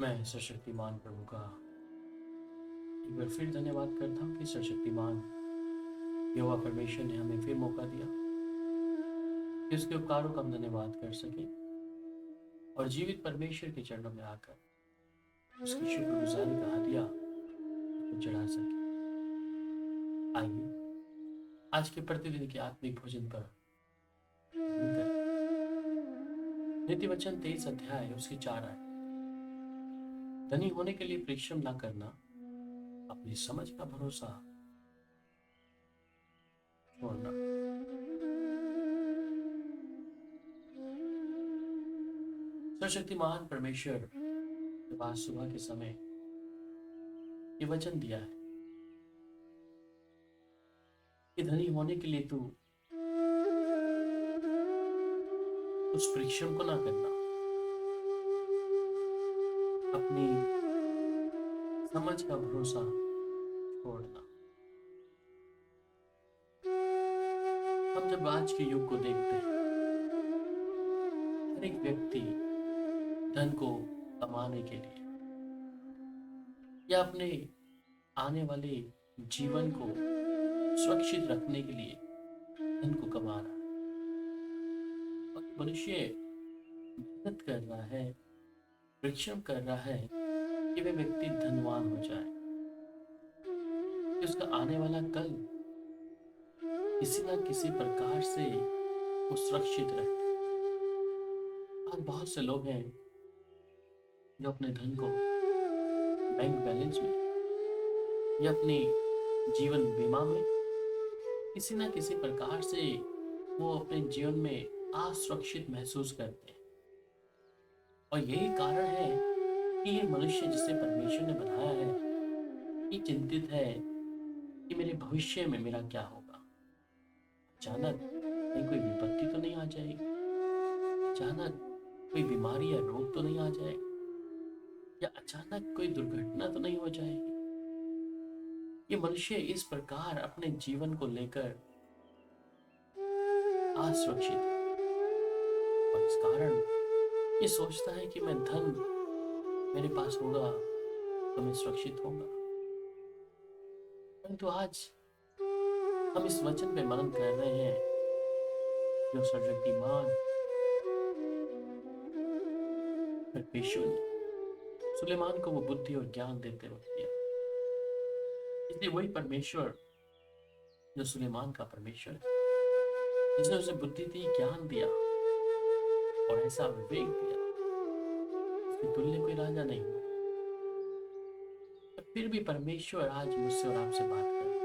मैं सशक्तिमान प्रभु का एक बार फिर धन्यवाद करता हूँ कि सशक्तिमान यहोवा परमेश्वर ने हमें फिर मौका दिया कि उसके उपकारों का हम धन्यवाद कर सकें और जीवित परमेश्वर के चरणों में आकर उसकी शुक्रगुजारी का हदिया उसको चढ़ा सकें। आइए आज के प्रतिदिन के आत्मिक भोजन पर ध्यान करें। नीति वचन 23 अध्याय उसकी 4 आय। धनी होने के लिए परिश्रम ना करना, अपनी समझ का भरोसा छोड़ना। सर्वशक्तिमान परमेश्वर जब आज सुबह के समय ये वचन दिया है कि धनी होने के लिए तू उस परिश्रम को ना करना, अपनी समझ का भरोसा छोड़ना। हम जब आज के युग को देखते हैं, हर एक व्यक्ति धन को कमाने के लिए या अपने आने वाले जीवन को सुरक्षित रखने के लिए धन को कमा रहा है। और मनुष्य मेहनत कर रहा है, परिश्रम कर रहा है कि वह व्यक्ति धनवान हो जाए, कि उसका आने वाला कल किसी न किसी प्रकार से वो सुरक्षित रहे। और बहुत से लोग हैं जो अपने धन को बैंक बैलेंस में या अपनी जीवन बीमा में किसी न किसी प्रकार से वो अपने जीवन में असुरक्षित महसूस करते हैं। और यही कारण है कि ये मनुष्य जिसे परमेश्वर ने बनाया है, ये चिंतित है कि मेरे भविष्य में मेरा क्या होगा। अचानक कहीं कोई विपत्ति तो नहीं आ जाएगी, अचानक कोई बीमारी या रोग तो नहीं आ जाएगा, या अचानक कोई दुर्घटना तो नहीं हो जाएगी। ये मनुष्य इस प्रकार अपने जीवन को लेकर असुरक्षित है और इस कारण ये सोचता है कि मैं धन मेरे पास होगा तो मैं सुरक्षित होगा। परंतु आज हम इस वचन पे मनन कर रहे हैं जो सर्वशक्तिमान परमेश्वर ने सुलेमान को वो बुद्धि और ज्ञान देते वक्त दिया। इसलिए वही परमेश्वर जो सुलेमान का परमेश्वर है, जिसने उसे बुद्धि दी, ज्ञान दिया और ऐसा विवेक दिया, उसके तुल्य कोई राजा नहीं हुआ। फिर भी परमेश्वर आज मुझसे और आपसे बात कर रहा है।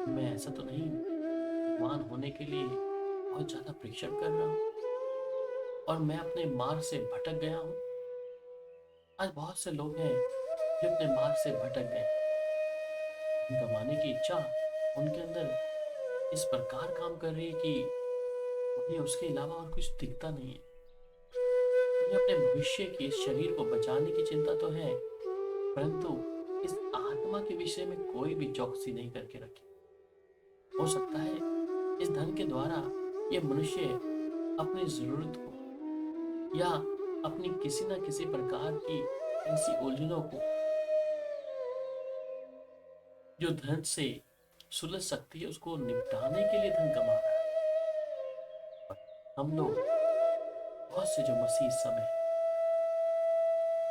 मैं ऐसा तो नहीं भगवान होने के लिए बहुत ज्यादा परिश्रम कर रहा हूँ और मैं अपने मार्ग से भटक गया हूँ। आज बहुत से लोग हैं जो अपने मार्ग से भटक गए। कमाने की इच्छा उनके अंदर इस प्रकार काम कर रही है कि उन्हें उसके अलावा और कुछ दिखता नहीं है। उन्हें अपने भविष्य के इस शरीर को बचाने की चिंता तो है, परंतु इस आत्मा के विषय में कोई भी चौकसी नहीं करके रखी। हो सकता है इस धन के द्वारा ये मनुष्य अपनी जरूरत को या अपनी किसी न किसी प्रकार की ऐसी उलझनों को जो धन से सुलझ सकती है उसको निपटाने के लिए धन कमा रहा है। हम लोग बहुत से जो मसीह इस समय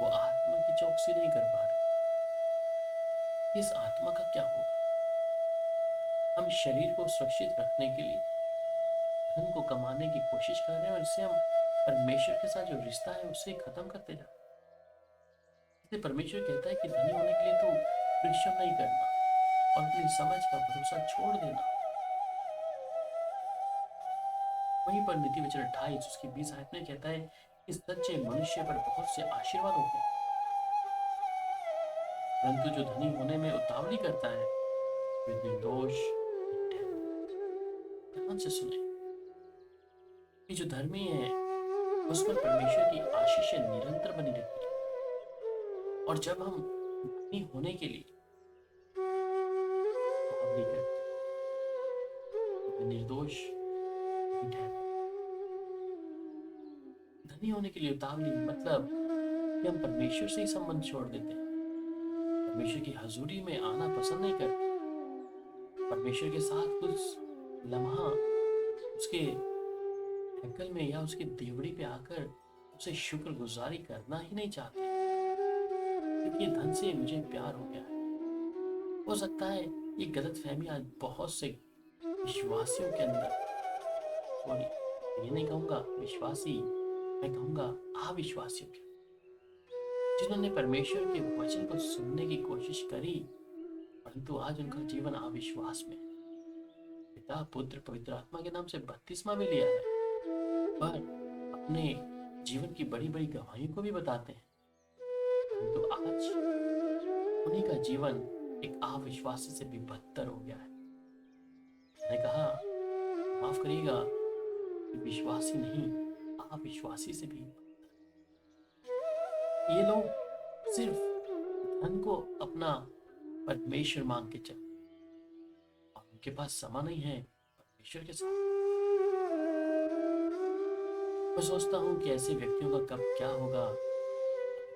वो आत्मा की चौकसी नहीं कर पा रहे। इस आत्मा का क्या होगा? हम शरीर को सुरक्षित रखने के लिए धन को कमाने की कोशिश कर रहे हैं और इससे हम परमेश्वर के साथ जो रिश्ता है उससे खत्म करते जा रहे हैं। इसलिए परमेश्वर कहता है कि धनी होने के लिए तो परिश्रम नहीं करना और अपनी समझ का भरोसा छोड़ देना। वहीं पर नीति वचन 28 उसकी 20 आयत में कहता है कि सच्चे मनुष्य पर बहुत से आशीर्वाद होते हैं, परंतु जो धनी होने में उतावली करता है वे निर्दोष ठहरता है। ध्यान से सुने कि जो धर्मी है उस पर परमेश्वर की आशीष निरंतर बनी रहती है। और जब हम धनी होने के लिए उतावली करते हैं तो वे निर्दोष नहीं ठहरते। धनी होने के लिए उतावली मतलब कि हम परमेश्वर से ही संबंध छोड़ देते हैं, परमेश्वर की हजूरी में आना पसंद नहीं करते, परमेश्वर के साथ कुछ लम्हा उसके हैकल में या उसकी देवड़ी पे आकर उसे शुक्रगुजारी करना ही नहीं चाहते, क्योंकि धन से मुझे प्यार हो गया है। हो सकता है ये गलतफहमी आज बहुत से विश्वासियों के अंदर, सॉरी, ये नहीं कहूंगा विश्वासी, मैं कहूंगा अविश्वासियों के, जिन्होंने परमेश्वर के वचन को सुनने की कोशिश करी, परंतु आज उनका जीवन अविश्वास में है। पिता पुत्र पवित्र आत्मा के नाम से बपतिस्मा भी लिया है, पर अपने जीवन की बड़ी बड़ी गवाहियों को भी बताते हैं, परंतु आज उन्हीं का जीवन एक अविश्वासी से भी बदतर हो गया है। मैंने कहा, माफ करिएगा, विश्वासी नहीं, अविश्वासी से भी बदतर। ये लोग सिर्फ धन को अपना परमेश्वर मांग के चल, और उनके पास समय नहीं है परमेश्वर के साथ। मैं सोचता हूँ कि ऐसे व्यक्तियों का कब क्या होगा,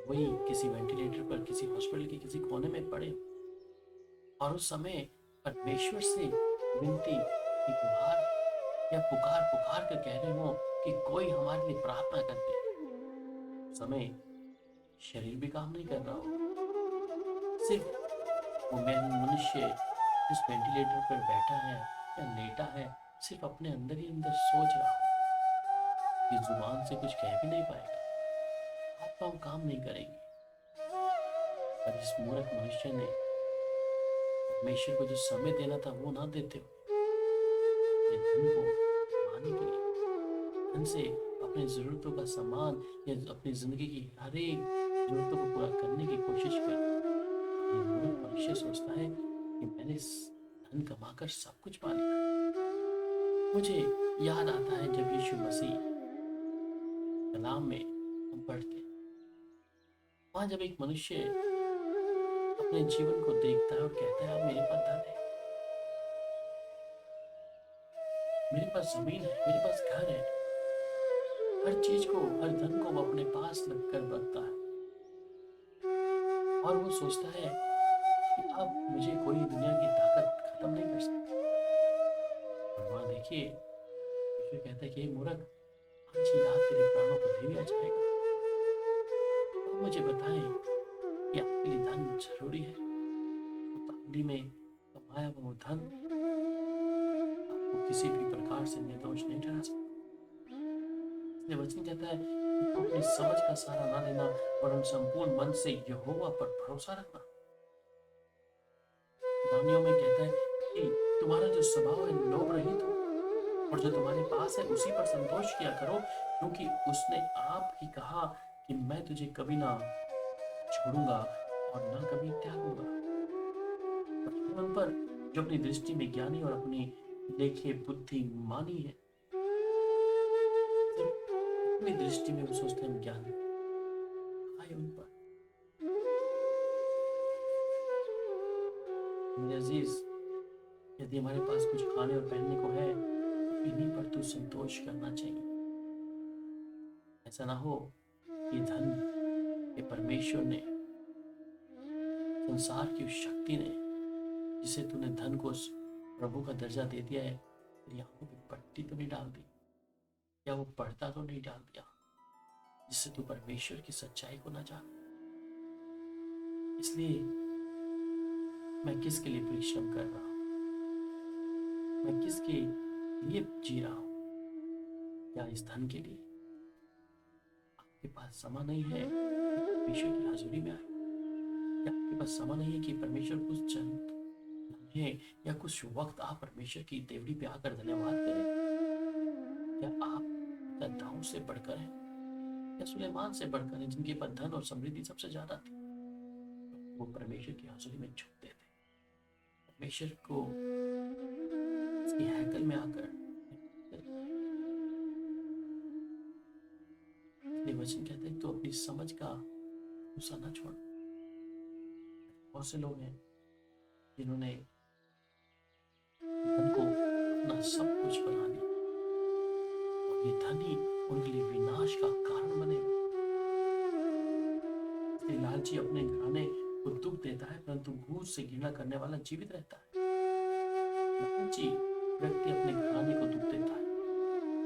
वही किसी वेंटिलेटर पर किसी हॉस्पिटल के किसी कोने में पड़े और उस समय परमेश्वर से विनती की गुहार या पुकार पुकार कर कह रहे हो कि कोई हमारे लिए प्रार्थना कर दे। समय शरीर भी काम नहीं कर रहा हो, सिर्फ वो मनुष्य जिस वेंटिलेटर पर बैठा है या लेटा है, सिर्फ अपने अंदर ही अंदर सोच रहा हो, ये जुबान से कुछ कह भी नहीं पाएगा, हाथ पांव काम नहीं करेंगे। पर इस मूर्ख मनुष्य ने परमेश्वर को जो समय देना था वो ना देते हो, अपने धन को कमाने के लिए, धन से अपनी जरूरतों का सामान या अपनी जिंदगी की हर एक जरूरतों को पूरा करने की कोशिश कर, ये मूर्ख मनुष्य सोचता है कि मैंने धन कमाकर सब कुछ पा लिया। मुझे याद आता है जब यीशु मसीह कलाम में हम पढ़ते, वहां जब एक मनुष्य अपने जीवन को देखता है और कहता है, अब मेरे पास धन है, मेरे पास जमीन है, मेरे पास घर है, हर चीज को, हर धन को वो अपने पास लगकर रखता है, और वो सोचता है कि अब मुझे कोई दुनिया की ताकत खत्म नहीं कर सकती। और वहां देखिए, यीशु कहता है कि मूर्ख, आज ही रात तेरे प्राणों को ले लिया जाएगा। तो मुझे बताएं कि आपके लिए धन जरूरी है? उतावली में कमाया वो धन आपको किसी भी प्रकार से निर्दोष नहीं ठहरा सकता। इसलिए वचन कहता है कि तुम अपनी समझ का सहारा ना लेना और उन संपूर्ण मन से यहोवा पर भरोसा रखना। दानियों में कहता है कि तुम्हारा जो स्वभाव है लोभ रहित हो, और जो तुम्हारे पास है उसी पर संतोष किया करो, क्योंकि उसने आप ही कहा कि मैं तुझे कभी ना छोड़ूंगा और ना कभी त्यागूंगा। उन पर जो अपनी दृष्टि में ज्ञानी और अपनी लेखे बुद्धिमानी है, अपनी दृष्टि में वो सोचते हैं ज्ञानी, आए उन पर। मेरे अजीज, यदि हमारे पास कुछ खाने और पहनने को है, इन्हीं पर तो संतोष करना चाहिए। ऐसा ना हो कि धन के परमेश्वर ने, संसार की उस शक्ति ने, जिसे तूने धन को प्रभु का दर्जा दे दिया है, तेरी आंखों पे पट्टी तो नहीं डाल दी, या वो पर्दा तो नहीं डाल दिया, जिससे तू परमेश्वर की सच्चाई को ना जान। इसलिए मैं किसके लिए परिश्रम कर रहा हूं, मैं किसके लिए जी रहा हूं? क्या इस धन के लिए? आपके पास समय नहीं है कि परमेश्वर की हाजिरी में आए? क्या आपके पास समय नहीं है कि परमेश्वर कुछ चंद लम्हे या कुछ वक्त आप परमेश्वर की देवड़ी पे आकर धन्यवाद करें? क्या आप दाऊद से बढ़कर हैं या सुलेमान से बढ़कर हैं, जिनके पास धन और समृद्धि सबसे ज्यादा थी? वो परमेश्वर की हाजिरी में झुकते थे, परमेश्वर को उसकी हैकल में आकर। वचन कहते हैं तो अपनी समझ का भरोसा ना छोड़। बहुत से लोग हैं जिन्होंने धन को अपना सब कुछ बना लिया, और ये धन ही उनके लिए विनाश का कारण बनेगा। ये लालची अपने घराने को दुख देता है, परंतु घूस से घृणा करने वाला जीवित रहता है। लालची व्यक्ति अपने घराने को दुख देता है।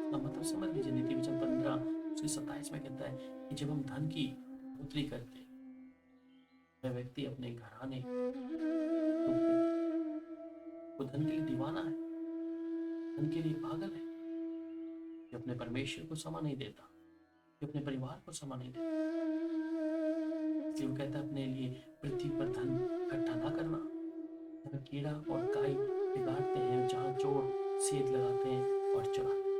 इसका मतलब समझ लीजिए, नीति वचन 15 उसके 27 में कहता है कि जब हम धन की बढ़ोतरी करते हैं, वह व्यक्ति अपने घराने को दुख देता है। वो धन के लिए दीवाना है, धन के लिए पागल है, जो अपने परमेश्वर को समय नहीं देता, जो अपने परिवार को समय नहीं देता। इसलिए वो कहता है अपने लिए पृथ्वी पर धन इकट्ठा ना करना, जहाँ कीड़ा और काई बिगाड़ते हैं, जहाँ चोर सेंध लगाते हैं और चुराते हैं।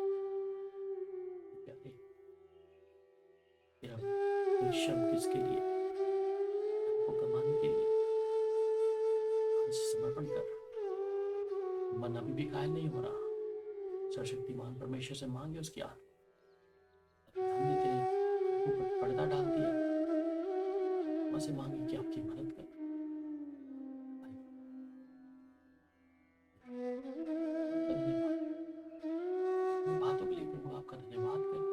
प्यारे, फिर हम परिश्रम किसके लिए? धन को कमाने के लिए आज समर्पण कर रहा। मन अभी भी घायल नहीं हो रहा। सर्वशक्तिमान परमेश्वर से मांगे उसकी आत्मा। हमने तेरे ऊपर पर्दा डाल दिया, वहां से मांगे कि आपकी मदद कर। बातों के लिए प्रभु आपका धन्यवाद करते।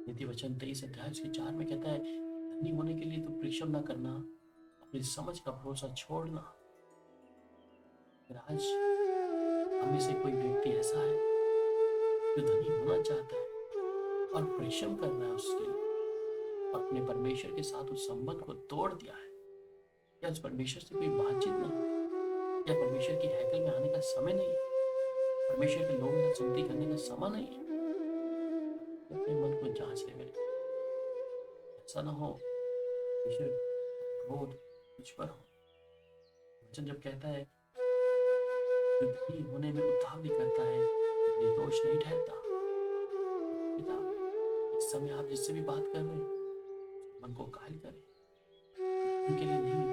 नीति वचन 23 अध्याय उसके 4 में कहता है, धनी होने के लिए तो परिश्रम न करना, अपनी समझ का भरोसा छोड़ना। आज हमें से कोई व्यक्ति ऐसा है जो धनी होना चाहता है और परिश्रम कर रहा है उसके लिए, और अपने परमेश्वर के साथ उस संबंध को तोड़ दिया है, या उस परमेश्वर से कोई बातचीत नहीं, या परमेश्वर की हैकल में आने का समय नहीं है, परमेश्वर के लोगों का सुनती करने का समय नहीं है। अपने मन को जांच ले मेरे, ऐसा ना हो परमेश्वर क्रोध मुझ पर हो। वचन जब कहता है जो धनी होने में उतावली करता है निर्दोष नहीं ठहरता। पिता, इस समय आप जिससे भी बात कर रहे हैं मन को घायल करें, उनके लिए नहीं,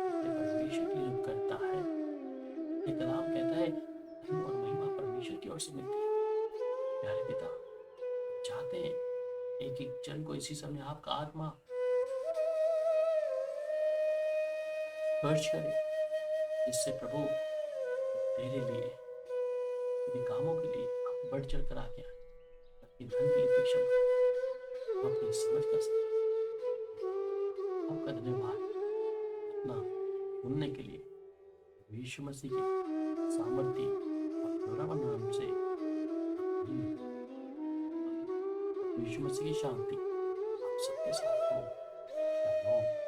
अपने परमेश्वर के लिए जो करता है। ये कलाम कहता है धन और महिमा परमेश्वर की ओर से मिलती है। प्यारे पिता, चाहते हैं एक एक जन को इसी समय आपका आत्मा स्पर्श करे, जिससे प्रभु तेरे लिए, तेरे कामों के लिए आप बढ़ चढ़ कर आगे आए, ताकि धन के लिए परिश्रम करें, हम अपनी समझ का आपका धन्यवाद अपना सुनने के लिए यीशु मसीह के सामर्थ्य और बराबर नाम से यीशु मसीह की शांति आप सबके साथ हो। शालोम।